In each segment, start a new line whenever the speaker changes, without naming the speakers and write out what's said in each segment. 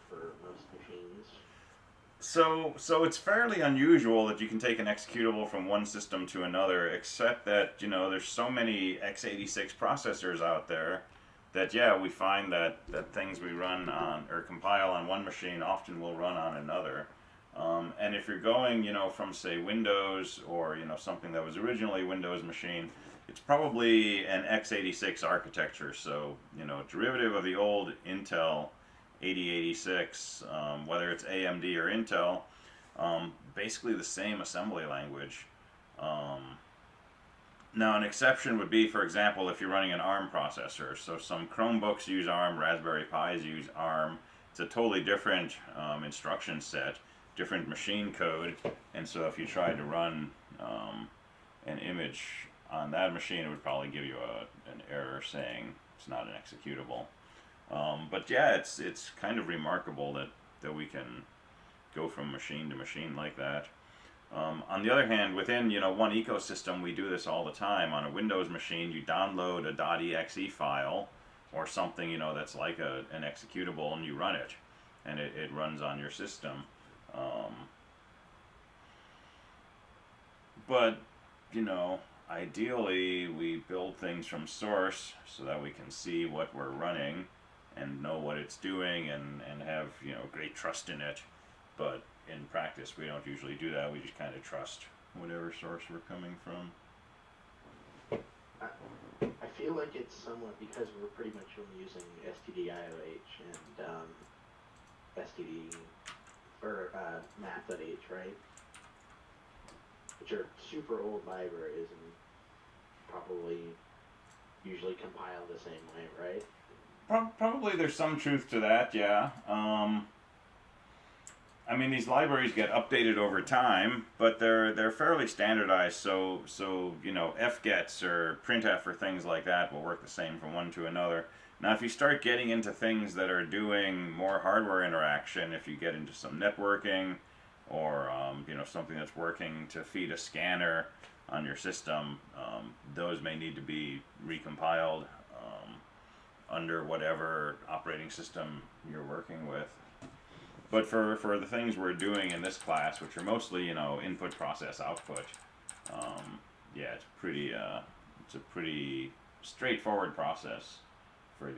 for most machines.
So it's fairly unusual that you can take an executable from one system to another, except that, there's so many x86 processors out there that, yeah, we find that things we run on or compile on one machine often will run on another. And if you're going, from say Windows or, something that was originally a Windows machine, it's probably an x86 architecture. So, derivative of the old Intel 8086, whether it's AMD or Intel, basically the same assembly language. Um, Now, an exception would be, for example, if you're running an ARM processor. So some Chromebooks use ARM, Raspberry Pis use ARM. It's a totally different instruction set, different machine code, and so if you tried to run an image on that machine, it would probably give you an error saying it's not an executable. But yeah, it's kind of remarkable that we can go from machine to machine like that. On the other hand, within one ecosystem, we do this all the time. On a Windows machine, you download a .exe file or something that's like an executable, and you run it, and it runs on your system. Um, but ideally, we build things from source so that we can see what we're running and know what it's doing and have great trust in it. But in practice, we don't usually do that. We just kind of trust whatever source we're coming from.
I feel like it's somewhat because we're pretty much only using stdioh and std or math.h, right? Which are super old libraries and probably usually compile the same way, right?
Probably there's some truth to that, yeah. I mean, these libraries get updated over time, but they're fairly standardized. So fgets or printf or things like that will work the same from one to another. Now, if you start getting into things that are doing more hardware interaction, if you get into some networking, or something that's working to feed a scanner on your system, those may need to be recompiled under whatever operating system you're working with. But for the things we're doing in this class, which are mostly input, process, output, yeah, it's a pretty straightforward process for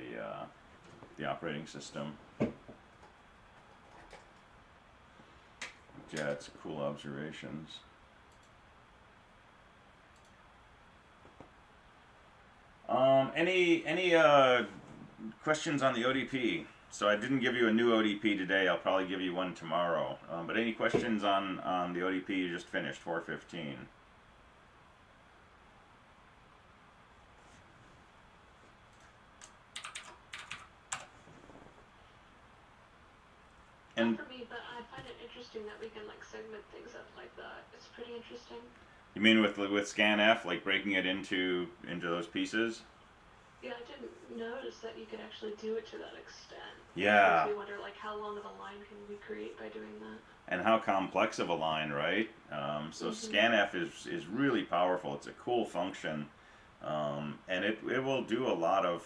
the operating system. Yeah, it's cool observations. Any questions on the ODP? So I didn't give you a new ODP today. I'll probably give you one tomorrow. But any questions on the ODP you just finished, 415?
Not for me, but I find it interesting that we can segment things up like that. It's pretty interesting.
You mean with scanf, like breaking it into those pieces?
Yeah, I didn't notice that you could actually do it to that extent.
Yeah.
It makes me wonder how long of a line can we create by doing that?
And how complex of a line, right? So scanf is really powerful. It's a cool function, and it will do a lot of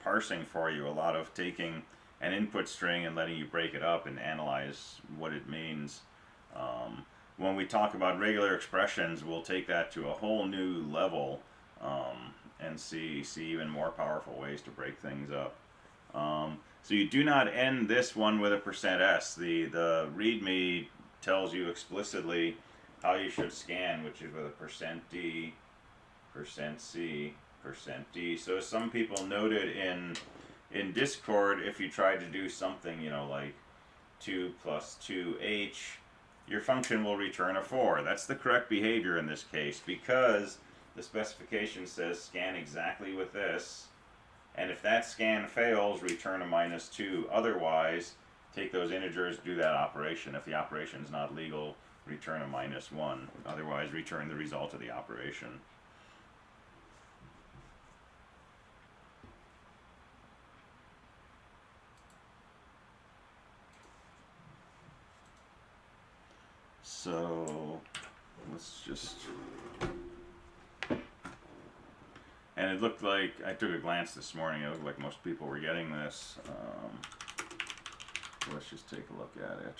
parsing for you. A lot of taking an input string and letting you break it up and analyze what it means. When we talk about regular expressions, we'll take that to a whole new level and see even more powerful ways to break things up. So you do not end this one with a %s. The README tells you explicitly how you should scan, which is with a %d, %c, %d. So some people noted in Discord, if you tried to do something, like 2 plus 2h, your function will return a 4. That's the correct behavior in this case, because the specification says scan exactly with this, and if that scan fails, return a -2. Otherwise, take those integers, do that operation. If the operation is not legal, return a -1. Otherwise, return the result of the operation. So let's just, and it looked like, I took a glance this morning, it looked like most people were getting this. Let's just take a look at it.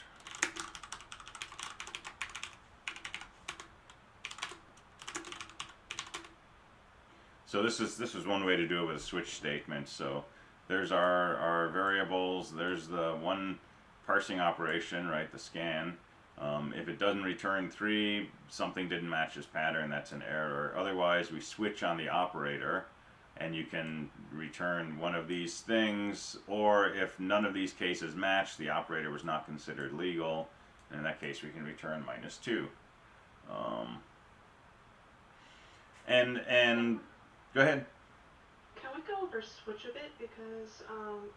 So this is one way to do it with a switch statement. So there's our variables. There's the one parsing operation, right? The scan. If it doesn't return 3, something didn't match this pattern. That's an error. Otherwise, we switch on the operator, and you can return one of these things. Or if none of these cases match, the operator was not considered legal. And in that case, we can return -2. And go ahead.
Can we go over switch a bit, because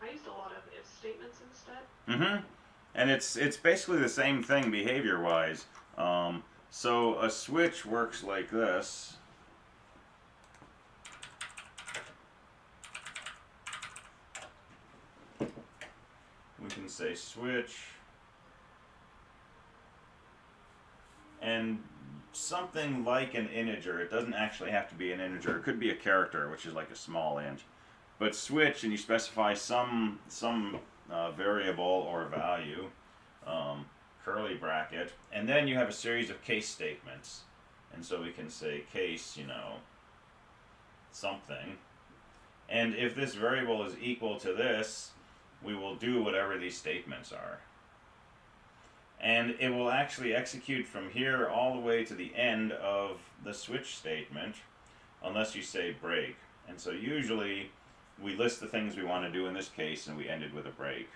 I used a lot of if statements instead.
Mm-hmm. And it's basically the same thing behavior-wise. So a switch works like this. We can say switch, and something like an integer. It doesn't actually have to be an integer. It could be a character, which is like a small int. But switch, and you specify some variable or value, curly bracket, and then you have a series of case statements. And so we can say case, something. And if this variable is equal to this, we will do whatever these statements are. And it will actually execute from here all the way to the end of the switch statement, unless you say break. And so usually we list the things we want to do in this case, and we end it with a break.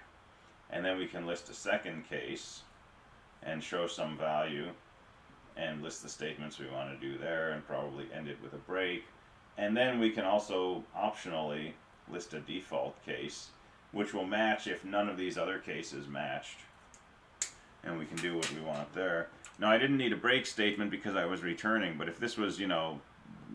And then we can list a second case and show some value and list the statements we want to do there, and probably end it with a break. And then we can also optionally list a default case, which will match if none of these other cases matched. And we can do what we want there. Now, I didn't need a break statement because I was returning, but if this was,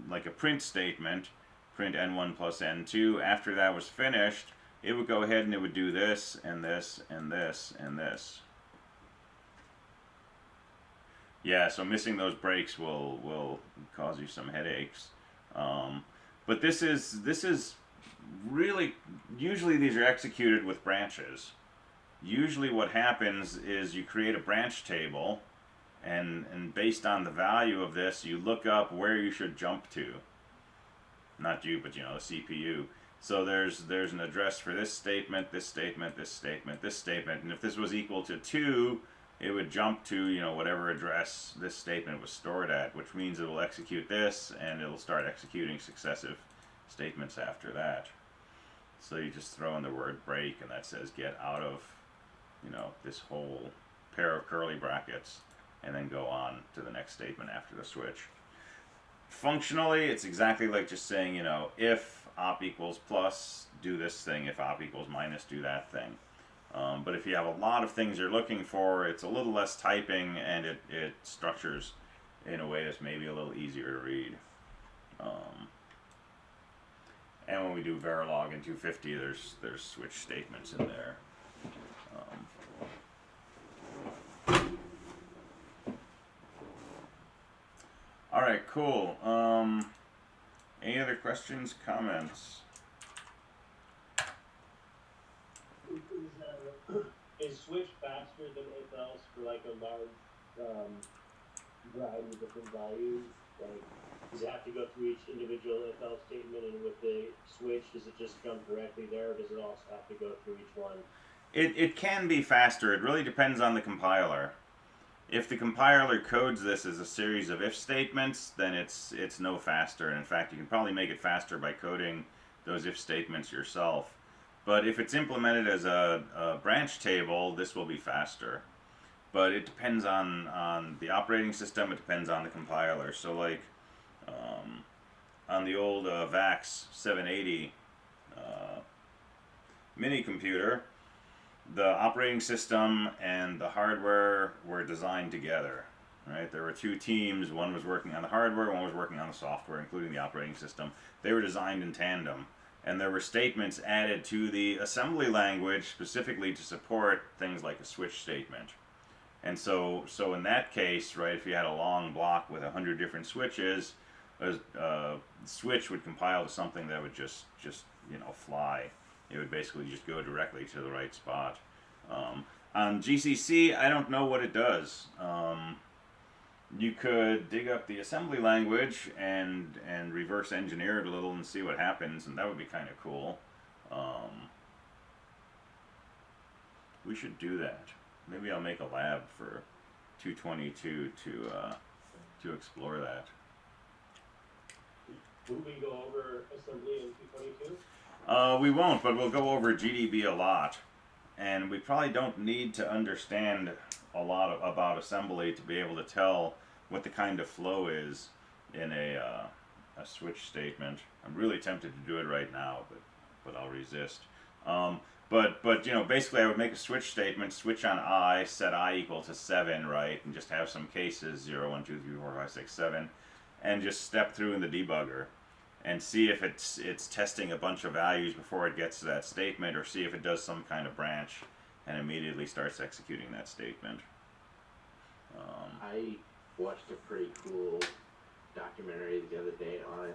like a print statement, print n1 plus n2, after that was finished, it would go ahead and it would do this, and this, and this, and this. Yeah, so missing those breaks will cause you some headaches. But this is really, usually these are executed with branches. Usually what happens is you create a branch table, and based on the value of this, you look up where you should jump to. Not you, but the CPU. So there's an address for this statement, this statement, this statement, this statement, and if this was equal to 2, it would jump to whatever address this statement was stored at, which means it will execute this, and it'll start executing successive statements after that. So you just throw in the word break, and that says get out of this whole pair of curly brackets, and then go on to the next statement after the switch. Functionally, it's exactly like just saying, if op equals plus, do this thing. If op equals minus, do that thing. But if you have a lot of things you're looking for, it's a little less typing, and it structures in a way that's maybe a little easier to read. And when we do Verilog in 250, there's switch statements in there. All right, cool. Any other questions, comments?
Is switch faster than if else for like a large variety of different values? Like, does it have to go through each individual if else statement, and with the switch, does it just jump directly there, or does it also have to go through each one?
It can be faster. It really depends on the compiler. If the compiler codes this as a series of if statements, then it's no faster. And in fact, you can probably make it faster by coding those if statements yourself. But if it's implemented as a branch table, this will be faster. But it depends on the operating system. It depends on the compiler. So like on the old VAX 780 mini computer, the operating system and the hardware were designed together, right? There were two teams. One was working on the hardware, one was working on the software, including the operating system. They were designed in tandem. And there were statements added to the assembly language specifically to support things like a switch statement. And so in that case, right, if you had a long block with 100 different switches, a switch would compile to something that would just fly. It would basically just go directly to the right spot. On GCC, I don't know what it does. You could dig up the assembly language and reverse engineer it a little and see what happens, and that would be kind of cool. We should do that. Maybe I'll make a lab for 222 to explore that.
Will we go over assembly in 222?
We won't, but we'll go over GDB a lot, and we probably don't need to understand a lot about assembly to be able to tell what the kind of flow is in a switch statement. I'm really tempted to do it right now, but I'll resist. But you know, basically I would make a switch statement, switch on I, set I equal to 7, right, and just have some cases 0, 1, 2, 3, 4, 5, 6, 7, and just step through in the debugger and see if it's testing a bunch of values before it gets to that statement, or see if it does some kind of branch and immediately starts executing that statement.
I watched a pretty cool documentary the other day on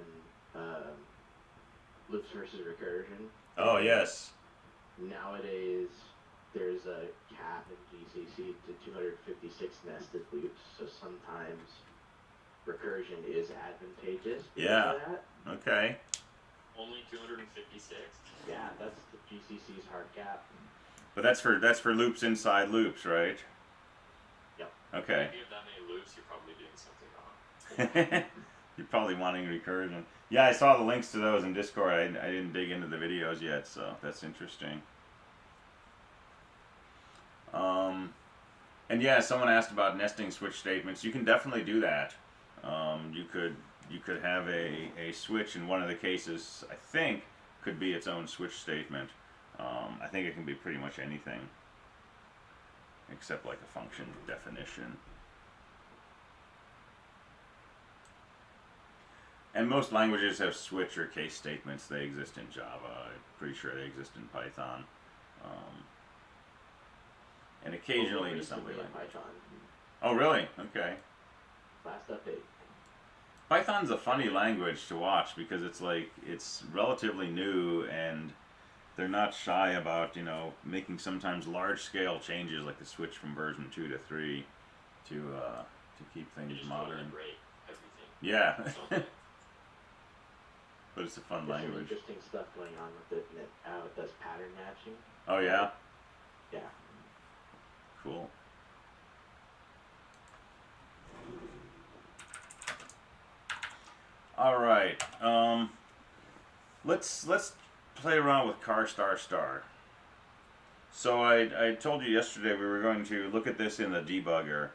loops versus recursion.
Oh, yes.
Nowadays, there's a cap in GCC to 256 nested loops, so sometimes recursion is advantageous because
Yeah.
of that.
Okay.
Only 256.
Yeah, that's the GCC's hard cap.
But that's for loops inside loops, right?
Yep.
Okay.
If you have that many loops, you're probably doing something wrong.
You're probably wanting recursion. Yeah, I saw the links to those in Discord. I didn't dig into the videos yet, so that's interesting. And yeah, someone asked about nesting switch statements. You can definitely do that. You could have a switch in one of the cases, I think, could be its own switch statement. I think it can be pretty much anything, except like a function definition. And most languages have switch or case statements. They exist in Java. I'm pretty sure they exist in Python. And occasionally in assembly language.
Python.
Oh, really? Okay.
Last update.
Python's a funny language to watch because it's relatively new, and they're not shy about, you know, making sometimes large scale changes, like the switch from version 2 to 3 to keep
You
things
just
modern.
totally break everything.
Yeah.
Something.
But it's a fun
There's some
language.
interesting stuff going on with it, and how it does pattern matching.
Oh yeah?
Yeah.
Cool. All right. Let's play around with char star star. So I told you yesterday we were going to look at this in the debugger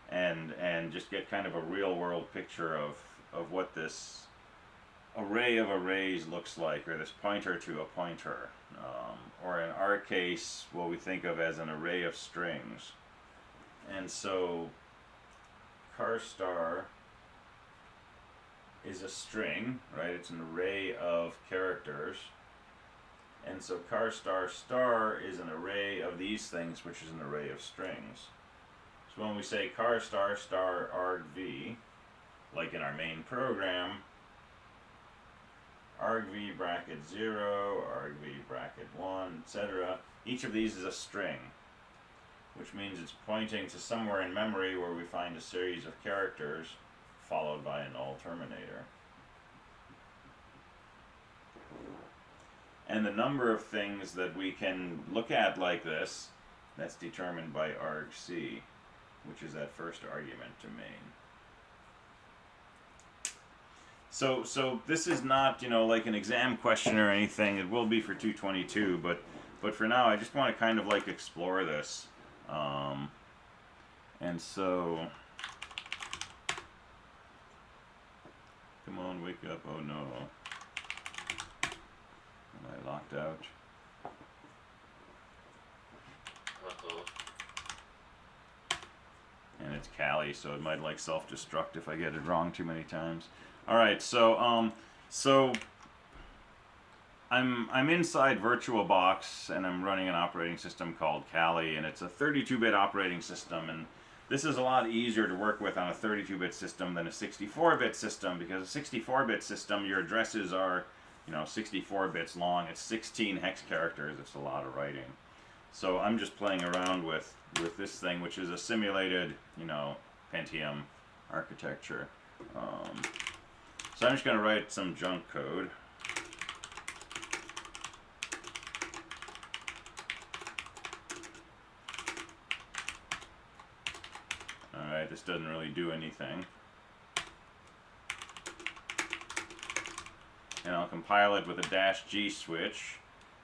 and just get kind of a real world picture of what this array of arrays looks like, or this pointer to a pointer, or in our case what we think of as an array of strings. And so char star is a string, right? It's an array of characters. And so char star star is an array of these things, which is an array of strings. So when we say char star star argv, like in our main program, argv bracket 0, argv bracket 1, etc., each of these is a string, which means it's pointing to somewhere in memory where we find a series of characters followed by a null terminator. And the number of things that we can look at like this, that's determined by argc, which is that first argument to main. So this is not, you know, like an exam question or anything. It will be for 222, but for now I just want to kind of like explore this. And so, come on, wake up. Oh no. Am I locked out?
Uh-oh.
And it's Kali, so it might like self-destruct if I get it wrong too many times. All right, so I'm inside VirtualBox and I'm running an operating system called Kali, and it's a 32-bit operating system, and this is a lot easier to work with on a 32-bit system than a 64-bit system, because a 64-bit system, your addresses are, you know, 64 bits long. It's 16 hex characters. It's a lot of writing. So I'm just playing around with this thing, which is a simulated, you know, Pentium architecture. So I'm just going to write some junk code. Alright, this doesn't really do anything. And I'll compile it with a -G switch.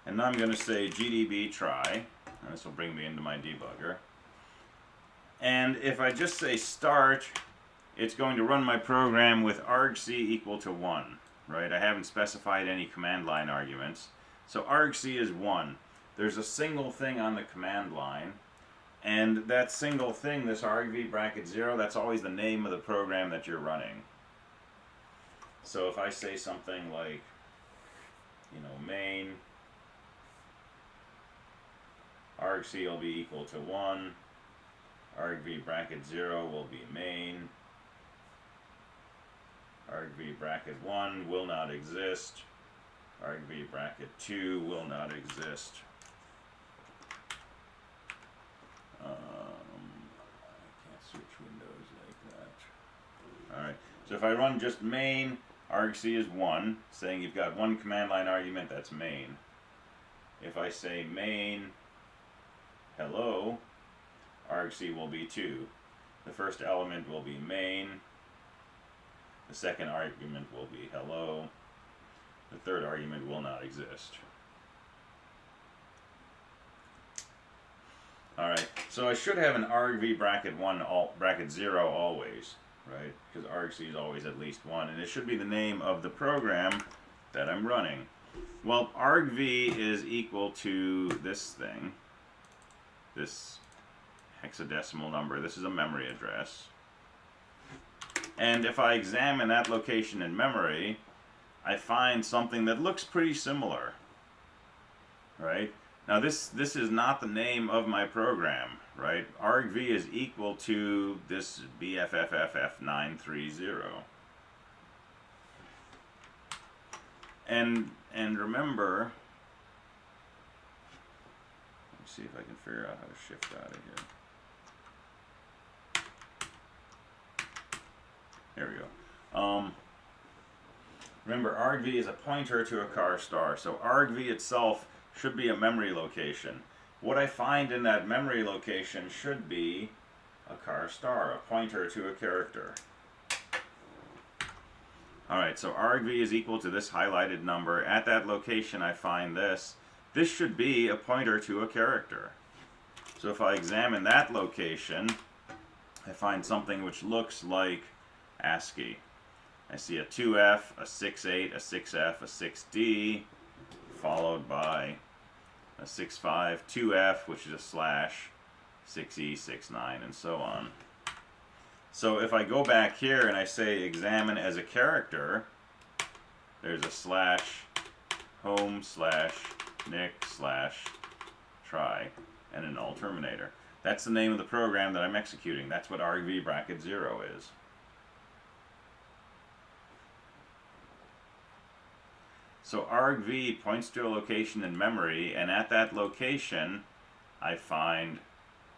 And now I'm going to say gdb try. And this will bring me into my debugger. And if I just say start, it's going to run my program with argc equal to 1. Right? I haven't specified any command line arguments. So argc is 1. There's a single thing on the command line. And that single thing, this argv bracket 0, that's always the name of the program that you're running. So if I say something like, you know, main, argc will be equal to 1, argv bracket 0 will be main, argv bracket 1 will not exist, argv bracket 2 will not exist. I can't switch windows like that. Alright, so if I run just main, argc is 1, saying you've got one command line argument, that's main. If I say main hello, argc will be 2. The first element will be main, the second argument will be hello, the third argument will not exist. Alright, so I should have an argv bracket 1 bracket 0 always, right? Because argc is always at least 1, and it should be the name of the program that I'm running. Well, argv is equal to this thing, this hexadecimal number. This is a memory address. And if I examine that location in memory, I find something that looks pretty similar, right? Now this is not the name of my program, right? argv is equal to this BFFFF930. And remember, let's see if I can figure out how to shift out of here. There we go. Remember, argv is a pointer to a char star, so argv itself should be a memory location. What I find in that memory location should be a char star, a pointer to a character. Alright, so argv is equal to this highlighted number. At that location I find this. This should be a pointer to a character. So if I examine that location, I find something which looks like ASCII. I see a 2F, a 6.8, a 6F, a 6D, followed by a 6.5, 2F, which is a slash, 6E, 6.9, and so on. So if I go back here and I say examine as a character, there's a slash home slash nick slash try and a null terminator. That's the name of the program that I'm executing. That's what argv bracket 0 is. So argv points to a location in memory, and at that location I find,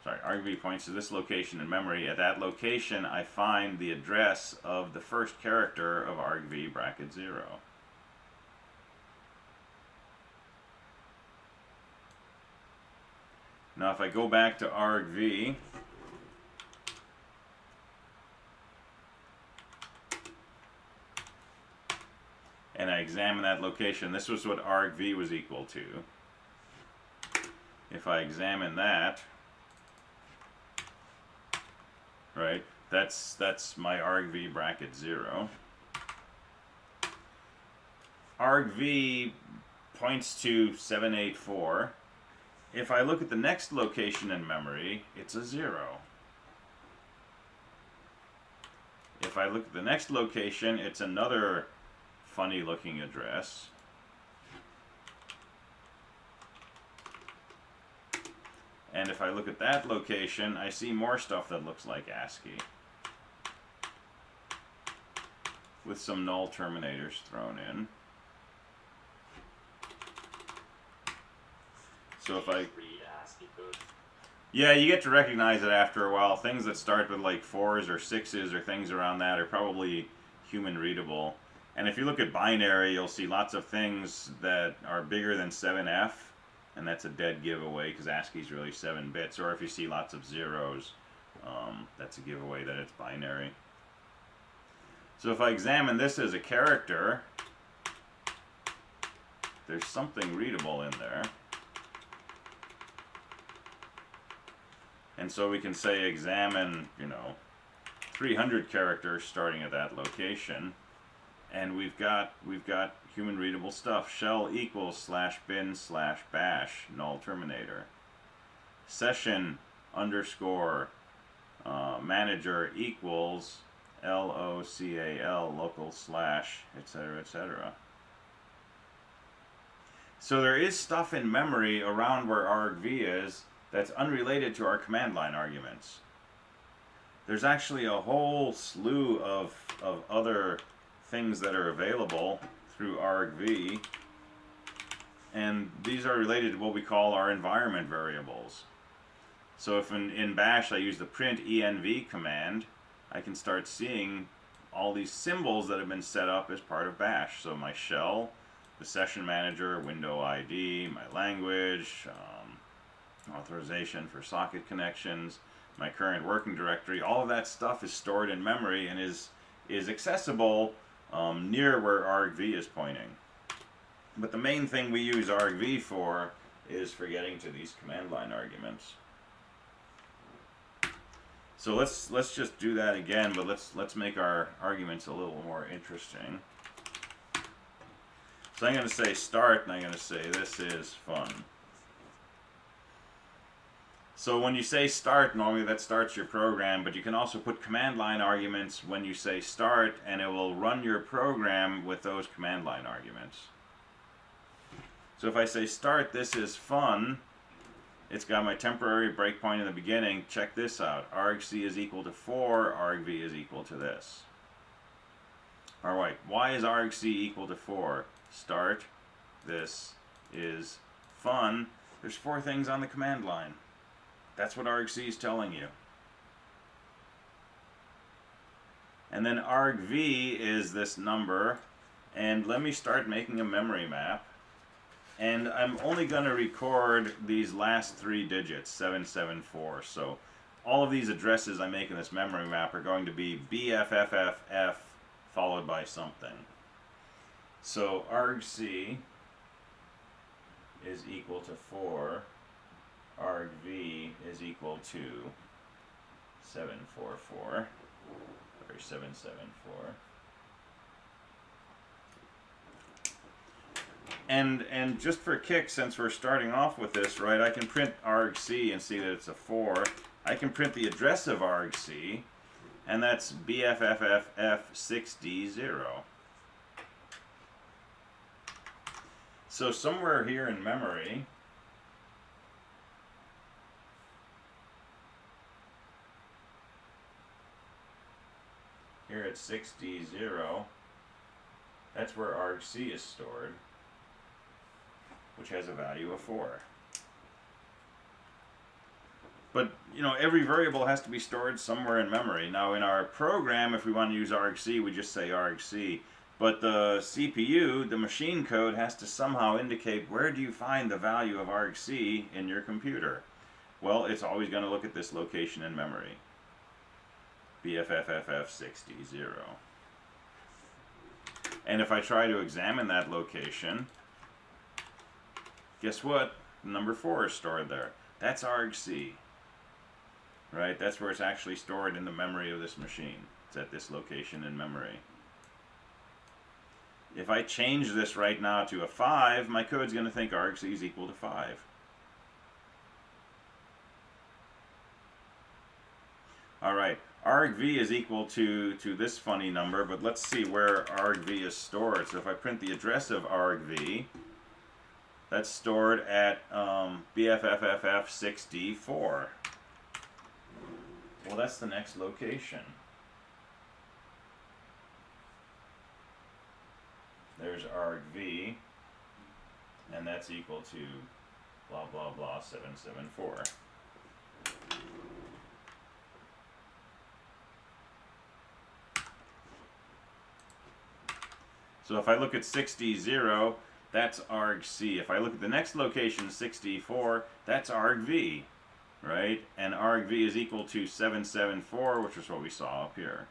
argv points to this location in memory. At that location I find the address of the first character of argv bracket 0. Now if I go back to argv, and I examine that location, this was what argv was equal to. If I examine that, right, that's my argv bracket 0. argv points to 784. If I look at the next location in memory, it's a 0. If I look at the next location, it's another funny looking address. And if I look at that location, I see more stuff that looks like ASCII, with some null terminators thrown in. So if I
read ASCII code.
Yeah, you get to recognize it after a while. Things that start with like 4s or 6s or things around that are probably human readable. And if you look at binary, you'll see lots of things that are bigger than 7F, and that's a dead giveaway because ASCII is really 7 bits. Or if you see lots of zeros, that's a giveaway that it's binary. So if I examine this as a character, there's something readable in there. And so we can say examine, 300 characters starting at that location, and we've got human readable stuff. Shell equals /bin/bash null terminator. Session underscore manager equals local local slash etc etc. So there is stuff in memory around where argv is that's unrelated to our command line arguments. There's actually a whole slew of other things that are available through argv, and these are related to what we call our environment variables. So if in bash I use the print env command, I can start seeing all these symbols that have been set up as part of bash. So my shell, the session manager, window ID, my language, authorization for socket connections, my current working directory, all of that stuff is stored in memory and is accessible near where argv is pointing. But the main thing we use argv for is for getting to these command line arguments. So let's just do that again, but let's make our arguments a little more interesting. So I'm going to say start, and I'm going to say this is fun. So when you say start, normally that starts your program, but you can also put command line arguments when you say start, and it will run your program with those command line arguments. So if I say start, this is fun, it's got my temporary breakpoint in the beginning. Check this out. argc is equal to 4, argv is equal to this. Alright, why is argc equal to 4? Start, this is fun. There's 4 things on the command line. That's what argc is telling you. And then argv is this number, and let me start making a memory map. And I'm only going to record these last 3 digits, 774. So all of these addresses I make in this memory map are going to be BFFFF followed by something. So argc is equal to 4. argv is equal to 744, or 774. And just for kicks, since we're starting off with this, right, I can print argc and see that it's a 4. I can print the address of argc, and that's BFFFF60. So somewhere here in memory, here at 60, that's where argc is stored, which has a value of 4. But, every variable has to be stored somewhere in memory. Now, in our program, if we want to use argc, we just say argc. But the CPU, the machine code, has to somehow indicate where do you find the value of argc in your computer. Well, it's always going to look at this location in memory. BFFFF60. And if I try to examine that location, guess what? Number 4 is stored there. That's argc. Right? That's where it's actually stored in the memory of this machine. It's at this location in memory. If I change this right now to a 5, my code's going to think argc is equal to 5. Alright, argv is equal to this funny number, but let's see where argv is stored. So if I print the address of argv, that's stored at BFFFF64. Well, that's the next location. There's argv, and that's equal to blah blah blah 774. So if I look at 60, 0, that's argc. If I look at the next location, 64, that's argv, right? And argv is equal to 774, which is what we saw up here.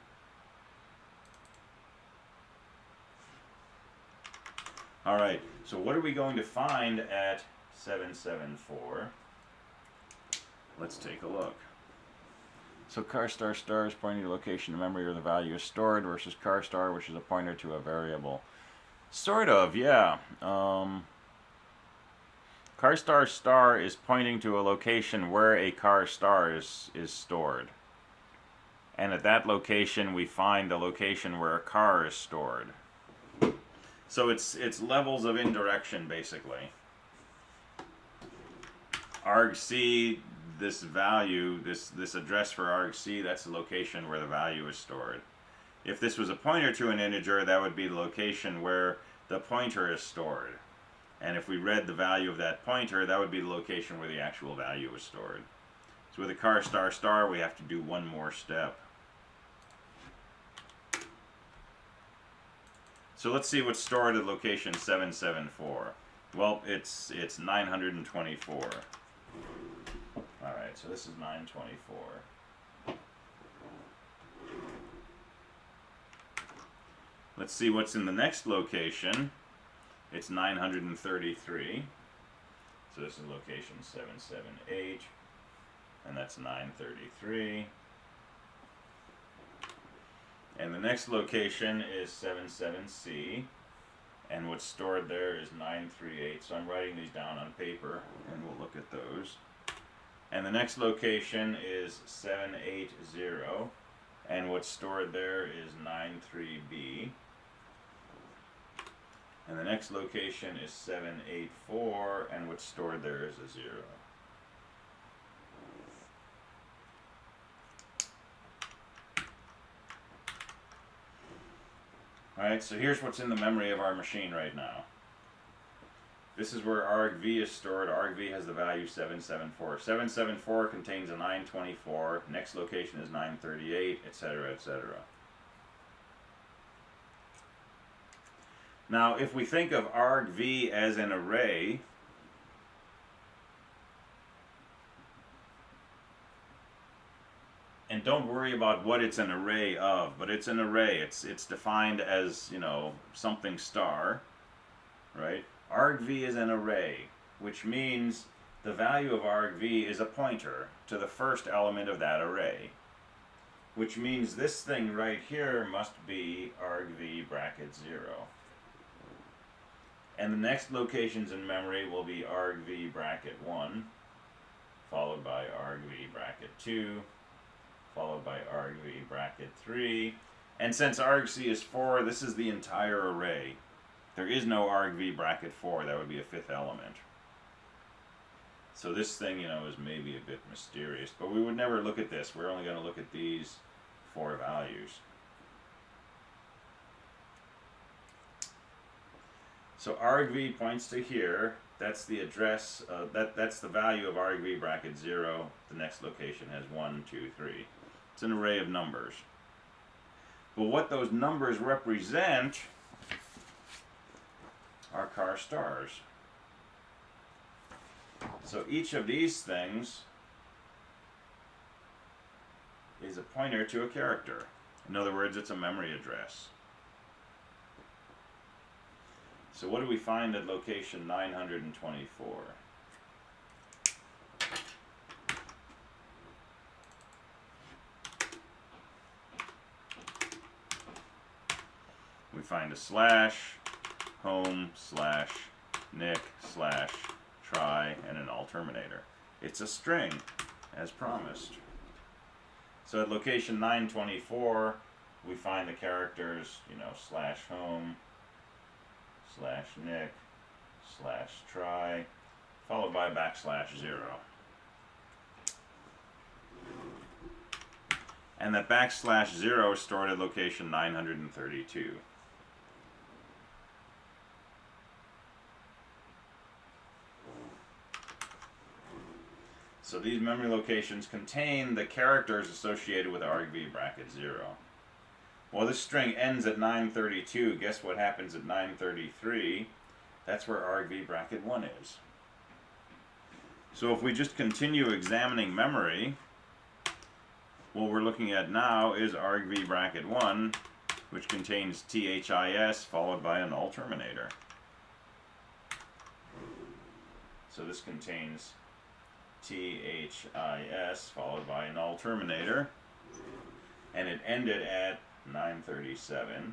All right, so what are we going to find at 774? Let's take a look. So char star star is pointing to location in memory where the value is stored versus char star, which is a pointer to a variable. Sort of, yeah. Char star star is pointing to a location where a char star is stored. And at that location, we find the location where a char is stored. So it's levels of indirection, basically. argc, this value, this address for argc, that's the location where the value is stored. If this was a pointer to an integer, that would be the location where the pointer is stored. And if we read the value of that pointer, that would be the location where the actual value is stored. So with a char star star, we have to do one more step. So let's see what's stored at location 774. Well, it's 924. Alright, so this is 924. Let's see what's in the next location. It's 933. So this is location 778. And that's 933. And the next location is 77C. And what's stored there is 938. So I'm writing these down on paper, and we'll look at those. And the next location is 780. And what's stored there is 93B. And the next location is 784, and what's stored there is a 0. Alright, so here's what's in the memory of our machine right now. This is where argv is stored. Argv has the value 774. 774 contains a 924. Next location is 938, etc., etc. Now, if we think of argv as an array, and don't worry about what it's an array of, but it's an array. It's defined as, you know, something star, right? argv is an array, which means the value of argv is a pointer to the first element of that array, which means this thing right here must be argv bracket 0. And the next locations in memory will be argv bracket 1, followed by argv bracket 2, followed by argv bracket 3. And since argc is 4, this is the entire array. There is no argv bracket 4, that would be a fifth element. So this thing, you know, is maybe a bit mysterious, but we would never look at this. We're only going to look at these 4 values. So argv points to here. That's the address, that's the value of argv bracket 0. The next location has 1, 2, 3. It's an array of numbers. But what those numbers represent are char stars. So each of these things is a pointer to a character. In other words, it's a memory address. So what do we find at location 924? We find a slash, home, slash, nick, slash, try, and an all terminator. It's a string, as promised. So at location 924, we find the characters, you know, slash home, slash nick, slash try, followed by backslash 0. And that backslash 0 is stored at location 932. So these memory locations contain the characters associated with argv bracket 0. Well, this string ends at 932. Guess what happens at 933? That's where argv bracket 1 is. So if we just continue examining memory, what we're looking at now is argv bracket 1, which contains THIS followed by a null terminator. So this contains THIS followed by a null terminator, and it ended at 937.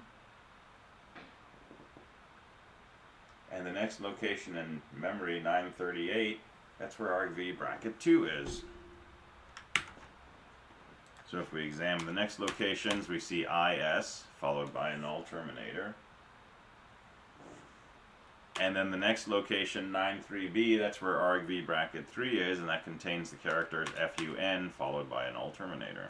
And the next location in memory, 938, that's where argv bracket 2 is. So if we examine the next locations, we see IS followed by a null terminator. And then the next location, 93B, that's where argv bracket 3 is, and that contains the characters FUN followed by a null terminator.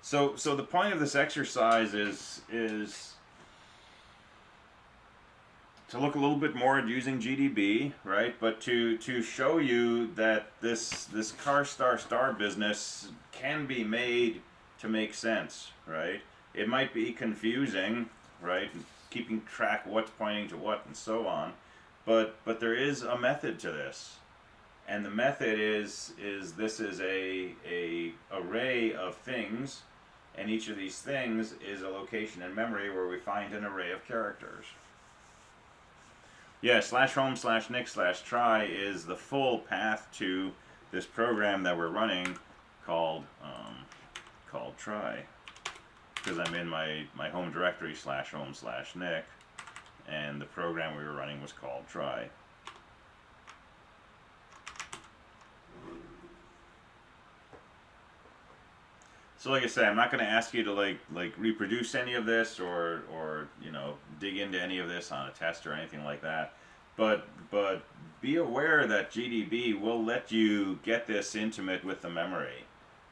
So the point of this exercise is to look a little bit more at using GDB, right? But to show you that this char star star business can be made to make sense, right? It might be confusing, right? Keeping track what's pointing to what and so on, but there is a method to this, and the method is this is a array of things. And each of these things is a location in memory where we find an array of characters. Yeah, /home/nic/try is the full path to this program that we're running called try. Because I'm in my home directory /home/nic, and the program we were running was called try. So like I said, I'm not going to ask you to like reproduce any of this or dig into any of this on a test or anything like that. But be aware that GDB will let you get this intimate with the memory.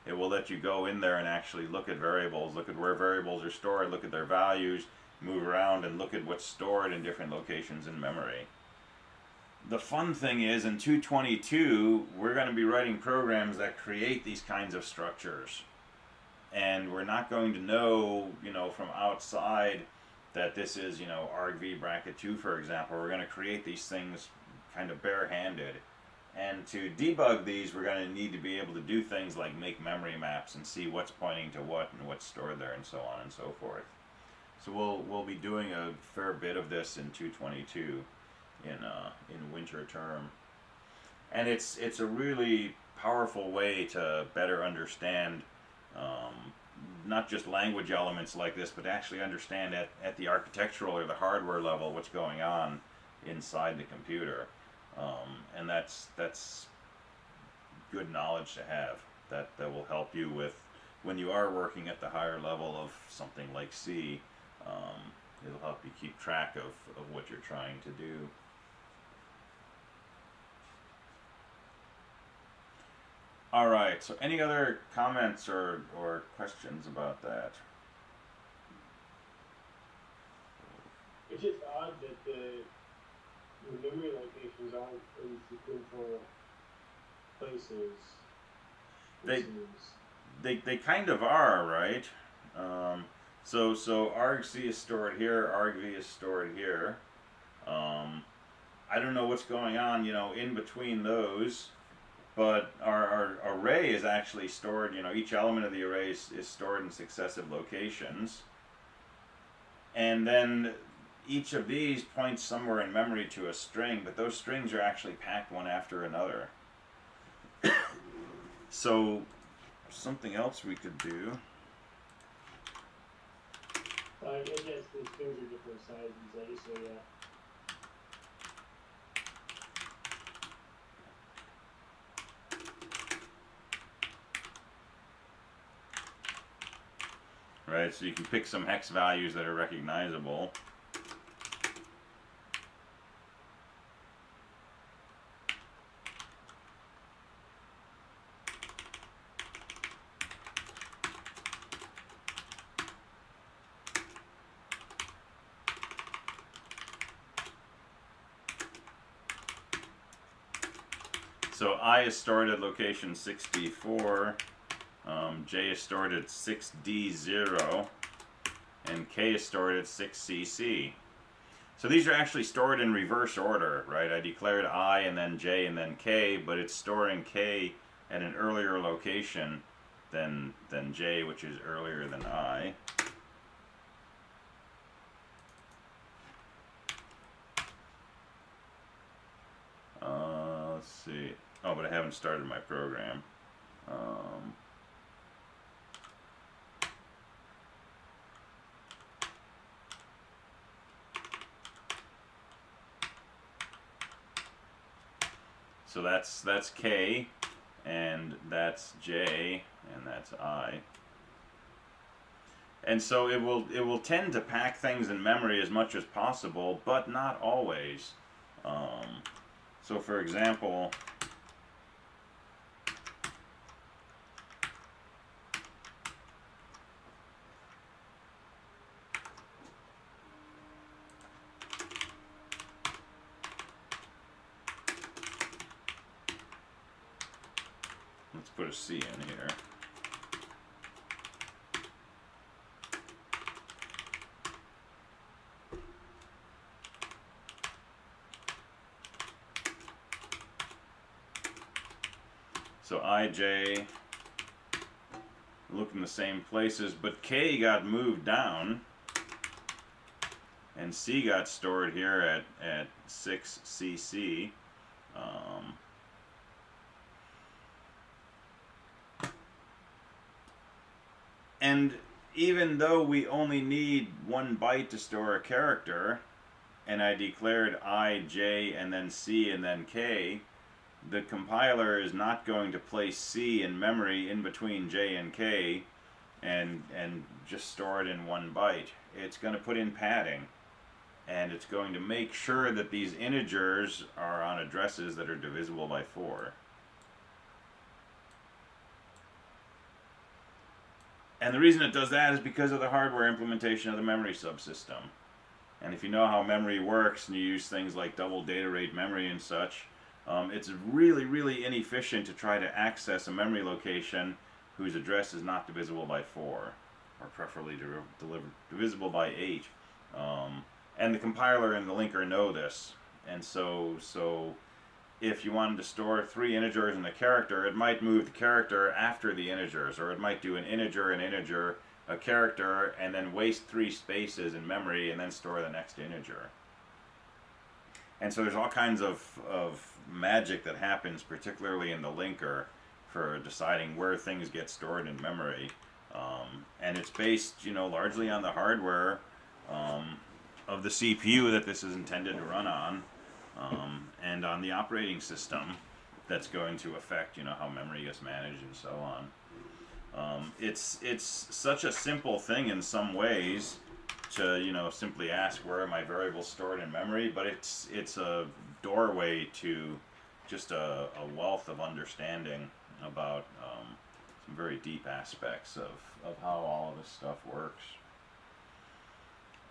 It will let you go in there and actually look at variables, look at where variables are stored, look at their values, move around and look at what's stored in different locations in memory. The fun thing is, in 222, we're going to be writing programs that create these kinds of structures. And we're not going to know, from outside that this is, argv bracket 2, for example. We're going to create these things kind of barehanded. And to debug these, we're going to need to be able to do things like make memory maps and see what's pointing to what and what's stored there and so on and so forth. So we'll be doing a fair bit of this in 222 in winter term. And it's a really powerful way to better understand not just language elements like this, but actually understand at the architectural or the hardware level what's going on inside the computer. And that's good knowledge to have. That will help you with when you are working at the higher level of something like C. It'll help you keep track of what you're trying to do. All right, so any other comments or questions about that?
It's just odd that the memory locations aren't in sequential places.
They kind of are, right? So argc is stored here, argv is stored here. I don't know what's going on, in between those. But our array is actually stored, each element of the array is stored in successive locations. And then each of these points somewhere in memory to a string, but those strings are actually packed one after another. So something else we could do.
I guess the strings are different sizes, so yeah.
Right, so you can pick some hex values that are recognizable. So I is stored at location 6D4, J is stored at 6D0, and K is stored at 6CC. So these are actually stored in reverse order, right? I declared I and then J and then K, but it's storing K at an earlier location than J, which is earlier than I. Let's see. Oh, but I haven't started my program. So that's K, and that's J, and that's I. And so it will tend to pack things in memory as much as possible, but not always. So for example, let's put a C in here. So I, J look in the same places, but K got moved down, and C got stored here at 6CC. And even though we only need 1 byte to store a character, and I declared I, J, and then C, and then K, the compiler is not going to place C in memory in between J and K and just store it in 1 byte. It's going to put in padding, and it's going to make sure that these integers are on addresses that are divisible by 4. And the reason it does that is because of the hardware implementation of the memory subsystem. And if you know how memory works and you use things like double data rate memory and such, it's really inefficient to try to access a memory location whose address is not divisible by 4, or preferably divisible by 8. And the compiler and the linker know this. And so if you wanted to store 3 integers and a character, it might move the character after the integers, or it might do an integer, a character, and then waste 3 spaces in memory and then store the next integer. And so there's all kinds of magic that happens, particularly in the linker, for deciding where things get stored in memory. And it's based, largely on the hardware of the CPU that this is intended to run on, and on the operating system that's going to affect, how memory gets managed and so on. It's such a simple thing in some ways to simply ask where are my variables stored in memory, but it's a doorway to just a wealth of understanding about some very deep aspects of how all of this stuff works.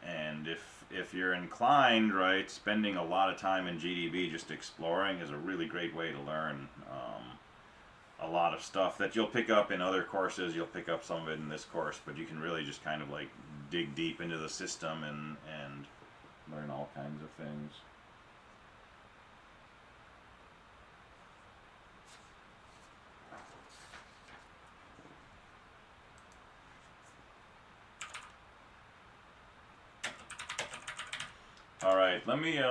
And if you're inclined, right, spending a lot of time in GDB just exploring is a really great way to learn a lot of stuff that you'll pick up in other courses. You'll pick up some of it in this course, but you can really just kind of like dig deep into the system and learn all kinds of things. All right, let me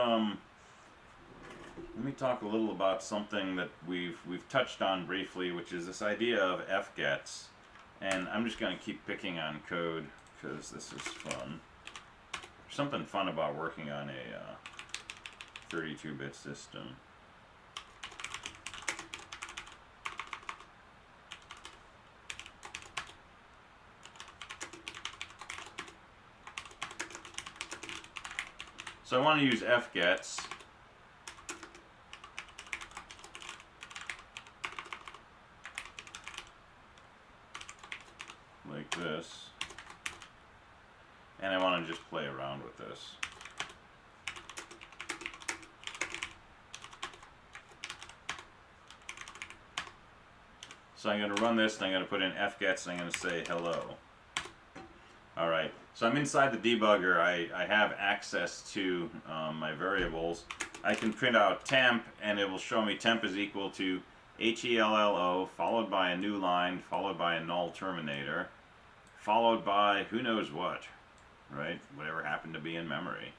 talk a little about something that we've touched on briefly, which is this idea of fgets. And I'm just going to keep picking on code because this is fun. There's something fun about working on a 32-bit system. So I want to use fgets. Like this. And I want to just play around with this. So I'm going to run this, and I'm going to put in fgets, and I'm going to say hello. Alright, so I'm inside the debugger. I have access to my variables. I can print out temp, and it will show me temp is equal to HELLO, followed by a new line, followed by a null terminator, followed by who knows what, right? Whatever happened to be in memory.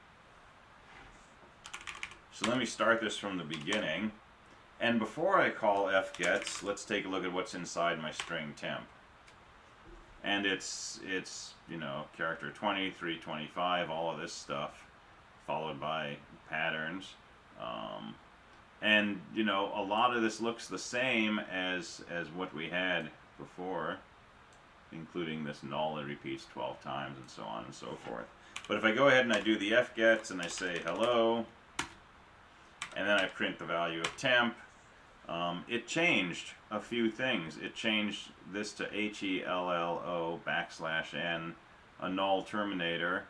So let me start this from the beginning. And before I call fgets, let's take a look at what's inside my string temp. And it's you know, character 20, 325, all of this stuff, followed by patterns. And you know, a lot of this looks the same as what we had before, including this null that repeats 12 times and so on and so forth. But if I go ahead and I do the fgets and I say hello, and then I print the value of temp, it changed a few things. It changed this to HELLO \n, a null terminator,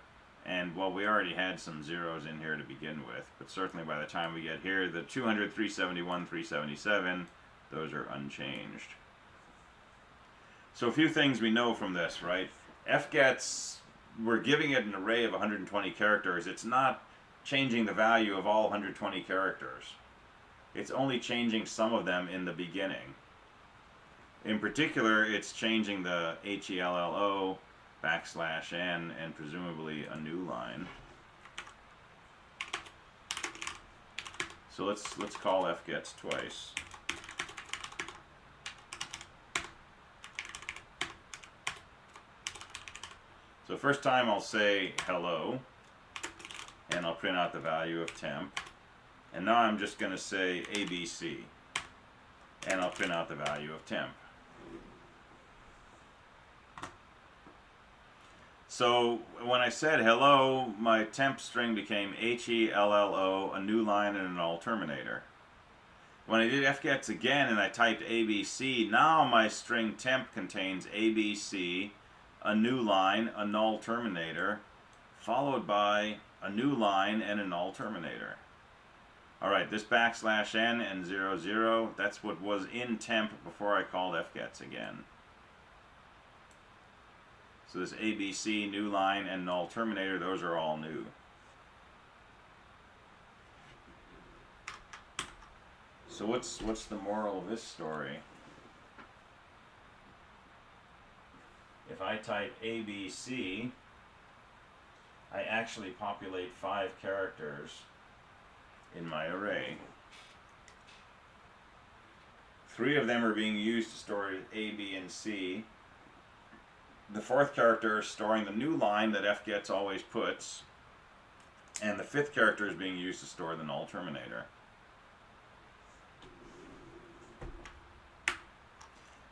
and well, we already had some zeros in here to begin with, but certainly by the time we get here, the 200, 371, 377, those are unchanged. So a few things we know from this, right? fgets, we're giving it an array of 120 characters. It's not changing the value of all 120 characters. It's only changing some of them in the beginning. In particular, it's changing the HELLO \n and presumably a new line. So let's call fgets twice. So first time I'll say hello, and I'll print out the value of temp. And now I'm just going to say ABC, and I'll print out the value of temp. So when I said hello, my temp string became HELLO, a new line, and a null terminator. When I did fgets again and I typed ABC, now my string temp contains ABC, a new line, a null terminator, followed by a new line and a null terminator. Alright, this \n and 00, that's what was in temp before I called fgets again. So this ABC, new line, and null terminator, those are all new. So what's the moral of this story? If I type ABC, I actually populate 5 characters in my array. 3 of them are being used to store A, B, and C. The 4th character is storing the new line that fgets always puts, and the 5th character is being used to store the null terminator.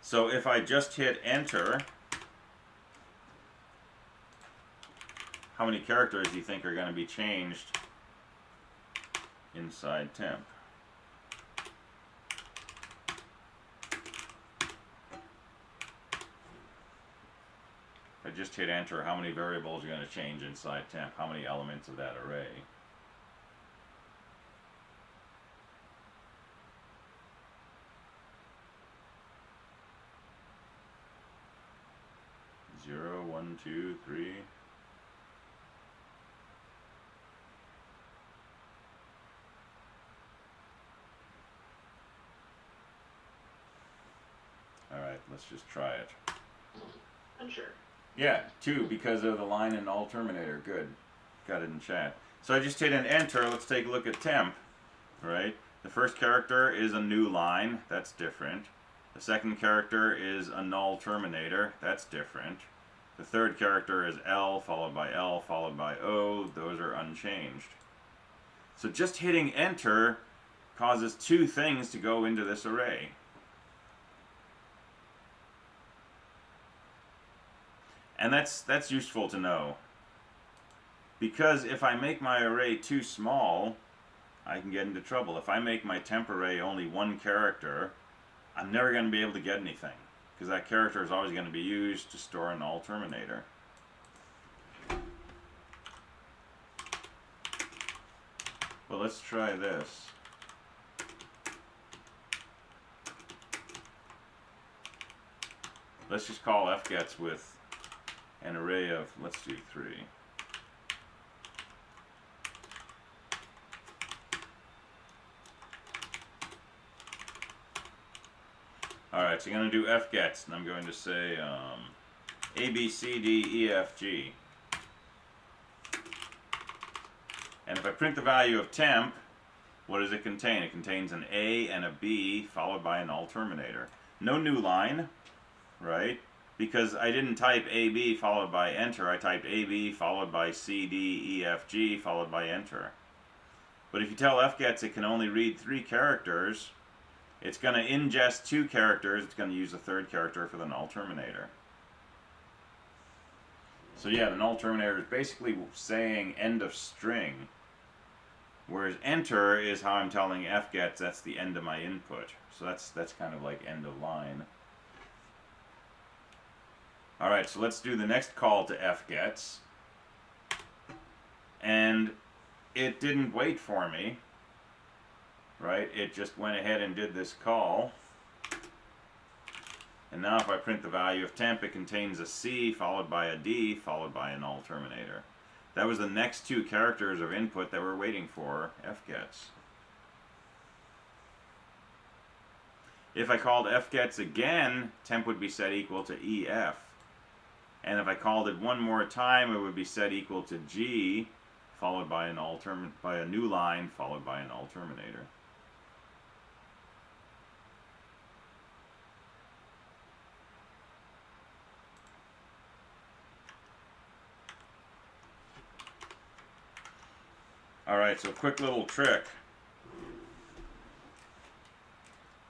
So if I just hit enter, how many characters do you think are going to be changed inside temp? If I just hit enter, how many variables are going to change inside temp? How many elements of that array? Zero, 1, 2, 3. Alright, let's just try it.
Unsure.
Yeah, 2 because of the line and null terminator. Good. Got it in chat. So I just hit an enter. Let's take a look at temp. Right? The first character is a new line. That's different. The second character is a null terminator. That's different. The third character is L, followed by L, followed by O. Those are unchanged. So just hitting enter causes 2 things to go into this array. And that's useful to know. Because if I make my array too small, I can get into trouble. If I make my temp array only 1 character, I'm never going to be able to get anything. Because that character is always going to be used to store a null terminator. Well, let's try this. let's just call fgets with an array of, let's do 3. Alright, so you're going to do fgets, and I'm going to say A, B, C, D, E, F, G. And if I print the value of temp, what does it contain? It contains an A and a B followed by a null terminator. No new line, right? Because I didn't type AB followed by enter. I typed AB followed by C, D, E, F, G followed by enter. But if you tell fgets it can only read 3 characters, it's going to ingest 2 characters. It's going to use the 3rd character for the null terminator. So yeah, the null terminator is basically saying end of string. Whereas enter is how I'm telling fgets that's the end of my input. So that's kind of like end of line. Alright, so let's do the next call to fgets. And it didn't wait for me. Right? It just went ahead and did this call. And now if I print the value of temp, it contains a C followed by a D followed by a null terminator. That was the next 2 characters of input that we're waiting for fgets. If I called fgets again, temp would be set equal to EF. And if I called it one more time, it would be set equal to G followed by a new line followed by a null terminator. Alright, so quick little trick.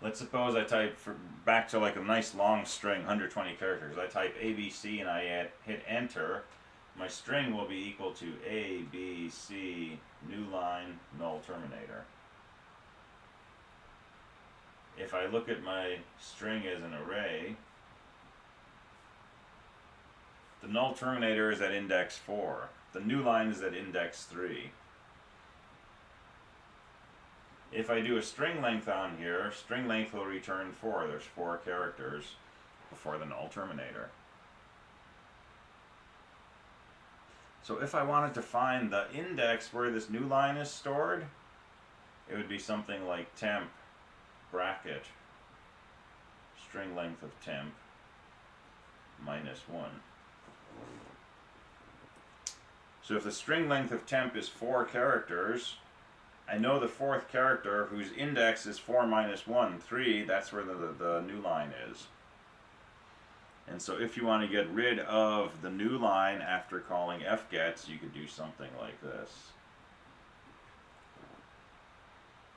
Let's suppose I type, back to like a nice long string, 120 characters. I type ABC and I hit enter. My string will be equal to A, B, C, new line, null terminator. If I look at my string as an array, the null terminator is at index 4. The new line is at index 3. If I do a string length on here, string length will return 4. There's 4 characters before the null terminator. So if I wanted to find the index where this new line is stored, it would be something like temp bracket string length of temp -1. So if the string length of temp is 4 characters, I know the 4th character, whose index is 4 minus 1, 3, that's where the new line is. And so if you want to get rid of the new line after calling fgets, you could do something like this.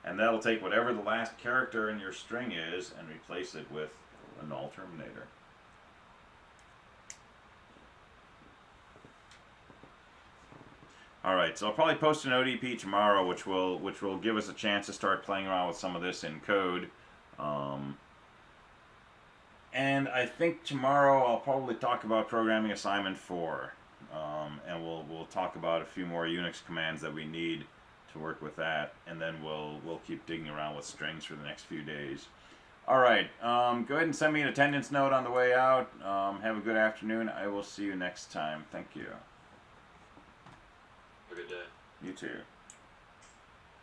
And that'll take whatever the last character in your string is and replace it with a null terminator. Alright, so I'll probably post an ODP tomorrow, which will give us a chance to start playing around with some of this in code. And I think tomorrow I'll probably talk about programming assignment 4. And we'll talk about a few more Unix commands that we need to work with that, and then we'll keep digging around with strings for the next few days. Alright, go ahead and send me an attendance note on the way out. Have a good afternoon. I will see you next time. Thank you.
Have a good day.
You too.